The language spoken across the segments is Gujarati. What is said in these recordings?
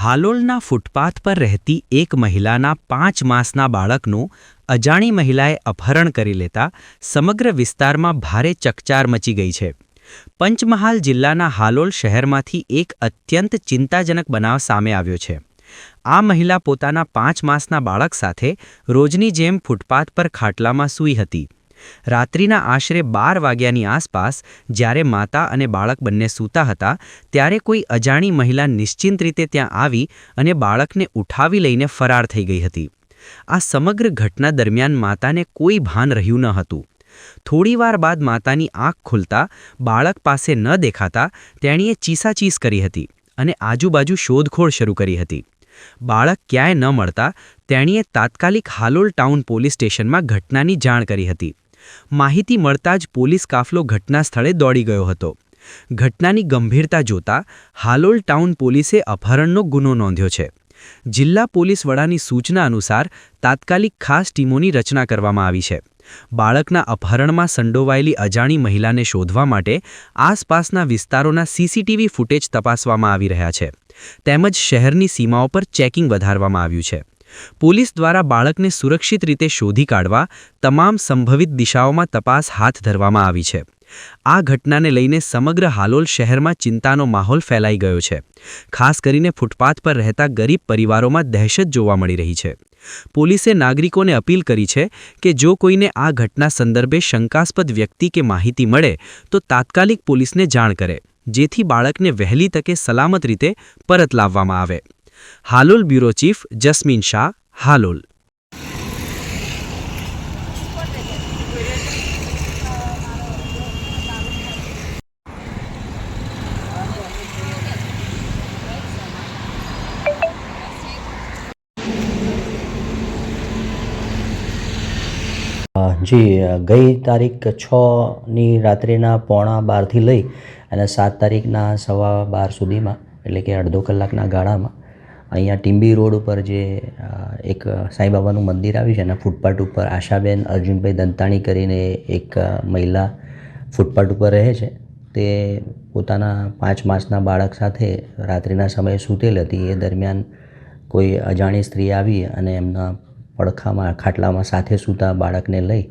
હાલોલના ફૂટપાથ પર રહેતી એક મહિલાના 5 માસના બાળકનું અજાણી મહિલાએ અપહરણ કરી લેતા સમગ્ર વિસ્તારમાં ભારે ચકચાર મચી ગઈ છે. પંચમહાલ જિલ્લાના હાલોલ શહેરમાંથી એક અત્યંત ચિંતાજનક બનાવ સામે આવ્યો છે. આ મહિલા પોતાના 5 માસના બાળક સાથે રોજની જેમ ફૂટપાથ પર ખાટલામાં સૂઈ હતી. રાત્રિના આશરે 12 વાગ્યાની આસપાસ જ્યારે માતા અને બાળક બંને સૂતા હતા ત્યારે કોઈ અજાણી મહિલા નિશ્ચિંત રીતે ત્યાં આવી અને બાળકને ઉઠાવી લઈને ફરાર થઈ ગઈ હતી. આ સમગ્ર ઘટના દરમિયાન માતાને કોઈ ભાન રહ્યું ન હતું. થોડીવાર બાદ માતાની આંખ ખુલતા બાળક પાસે ન દેખાતા તેણીએ ચીસાચીસ કરી હતી અને આજુબાજુ શોધખોળ શરૂ કરી હતી. બાળક ક્યાંય ન મળતા તેણીએ તાત્કાલિક હાલોલ ટાઉન પોલીસ સ્ટેશનમાં ઘટનાની જાણ કરી હતી. માહિતી મળતા જ પોલીસ કાફલો ઘટના સ્થળે દોડી ગયો હતો. ઘટનાની ગંભીરતા જોતા હાલોલ ટાઉન પોલીસે અપહરણનો ગુનો નોંધ્યો છે. જિલ્લા પોલીસ વડાની સૂચના અનુસાર તાત્કાલિક ખાસ ટીમોની રચના કરવામાં આવી છે. બાળકના અપહરણમાં સંડોવાયેલી અજાણી મહિલાને શોધવા માટે આસપાસના વિસ્તારોના સીસીટીવી ફૂટેજ તપાસવામાં આવી રહ્યા છે. તેમજ શહેરની સીમાઓ પર ચેકિંગ વધારવામાં આવ્યું છે. પોલીસ દ્વારા બાળકને સુરક્ષિત રીતે શોધી કાઢવા તમામ સંભવિત દિશાઓમાં તપાસ હાથ ધરવામાં આવી છે. આ ઘટનાને લઈને સમગ્ર હાલોલ શહેરમાં ચિંતાનો માહોલ ફેલાઈ ગયો છે. ખાસ કરીને ફૂટપાથ પર રહેતા ગરીબ પરિવારોમાં દહેશત જોવા મળી રહી છે. પોલીસે નાગરિકોને અપીલ કરી છે કે જો કોઈને આ ઘટના સંદર્ભે શંકાસ્પદ વ્યક્તિ કે માહિતી મળે તો તાત્કાલિક પોલીસને જાણ કરે, જેથી બાળકને વહેલી તકે સલામત રીતે પરત લાવવામાં આવે. Halol bureau chief Jasmin Shah, Halol. જી, ગઈ તારીખ 6ની રાત્રિના 11:15થી લઈ અને 7 તારીખના 12:15 સુધીમાં, એટલે કે અડધો કલાકના ગાળામાં અહીંયા ટીંબી રોડ ઉપર જે એક સાંઈબાબાનું મંદિર આવ્યું છે એના ફૂટપાથ ઉપર આશાબેન અર્જુનભાઈ દંતાણી કરીને એક મહિલા ફૂટપાથ ઉપર રહે છે. તે પોતાના 5 માસના બાળક સાથે રાત્રિના સમયે સૂતેલ હતી. એ દરમિયાન કોઈ અજાણી સ્ત્રી આવી અને એમના પડખામાં ખાટલામાં સાથે સૂતા બાળકને લઈ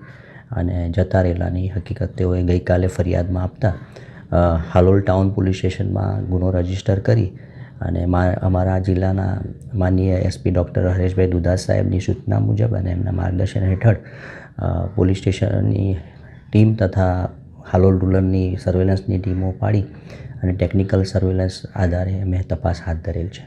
અને જતા રહેલાની હકીકત તેઓએ ગઈકાલે ફરિયાદમાં આપતા હાલોલ ટાઉન પોલીસ સ્ટેશનમાં ગુનો રજીસ્ટર કરી અને અમારા જિલ્લાના માનનીય એસપી ડૉક્ટર હરેશભાઈ દુધાત સાહેબની સૂચના મુજબ અને એમના માર્ગદર્શન હેઠળ પોલીસ સ્ટેશનની ટીમ તથા હાલોલ રૂરલની સર્વેલન્સની ટીમો પાડી અને ટેકનિકલ સર્વેલન્સ આધારે અમે તપાસ હાથ ધરેલ છે.